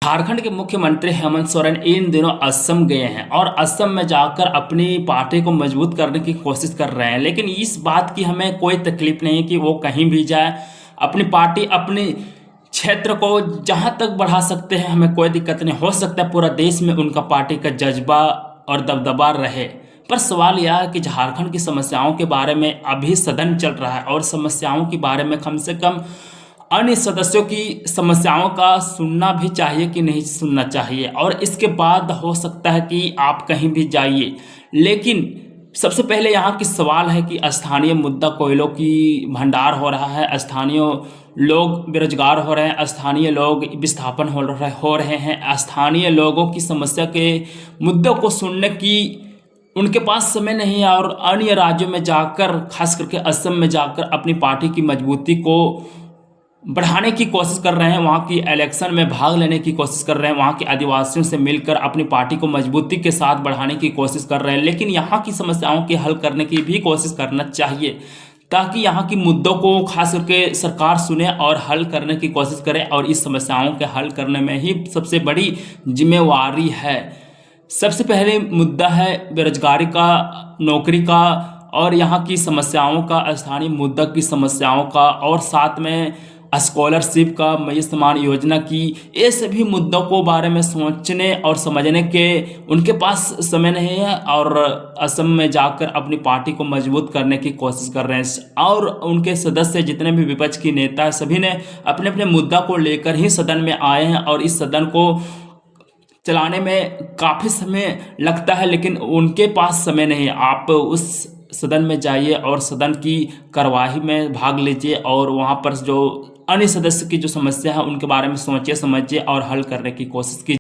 झारखंड के मुख्यमंत्री हेमंत सोरेन इन दिनों असम गए हैं और असम में जाकर अपनी पार्टी को मजबूत करने की कोशिश कर रहे हैं। लेकिन इस बात की हमें कोई तकलीफ नहीं कि वो कहीं भी जाए, अपनी पार्टी अपने क्षेत्र को जहां तक बढ़ा सकते हैं, हमें कोई दिक्कत नहीं। हो सकता है पूरा देश में उनका पार्टी का जज्बा और दबदबा रहे, पर सवाल यह है कि झारखंड की समस्याओं के बारे में अभी सदन चल रहा है और समस्याओं के बारे में कम से कम अन्य सदस्यों की समस्याओं का सुनना भी चाहिए कि नहीं सुनना चाहिए, और इसके बाद हो सकता है कि आप कहीं भी जाइए। लेकिन सबसे पहले यहाँ की सवाल है कि स्थानीय मुद्दा कोयलों की भंडार हो रहा है, स्थानीय लोग बेरोजगार हो रहे हैं, स्थानीय लोग विस्थापन हो रहे हैं, स्थानीय लोगों की समस्या के मुद्दों को सुनने की उनके पास समय नहीं है, और अन्य राज्यों में जाकर खास करके असम में जाकर अपनी पार्टी की मजबूती को बढ़ाने की कोशिश कर रहे हैं, वहाँ की इलेक्शन में भाग लेने की कोशिश कर रहे हैं, वहाँ के आदिवासियों से मिलकर अपनी पार्टी को मजबूती के साथ बढ़ाने की कोशिश कर रहे हैं। लेकिन यहाँ की समस्याओं के हल करने की भी कोशिश करना चाहिए, ताकि यहाँ की मुद्दों को खास करके सरकार सुने और हल करने की कोशिश करे। और इस समस्याओं के हल करने में ही सबसे बड़ी जिम्मेवारी है। सबसे पहले मुद्दा है बेरोजगारी का, नौकरी का, और यहाँ की समस्याओं का, स्थानीय मुद्दा की समस्याओं का, और साथ में स्कॉलरशिप का, मई सम्मान योजना की, ये सभी मुद्दों को बारे में सोचने और समझने के उनके पास समय नहीं है, और असम में जाकर अपनी पार्टी को मजबूत करने की कोशिश कर रहे हैं। और उनके सदस्य जितने भी विपक्ष की नेता हैं, सभी ने अपने अपने मुद्दा को लेकर ही सदन में आए हैं, और इस सदन को चलाने में काफ़ी समय लगता है, लेकिन उनके पास समय नहीं है। आप उस सदन में जाइए और सदन की कार्यवाही में भाग लीजिए, और वहाँ पर जो अन्य सदस्य की जो समस्या है उनके बारे में सोचिए समझिए और हल करने की कोशिश कीजिए।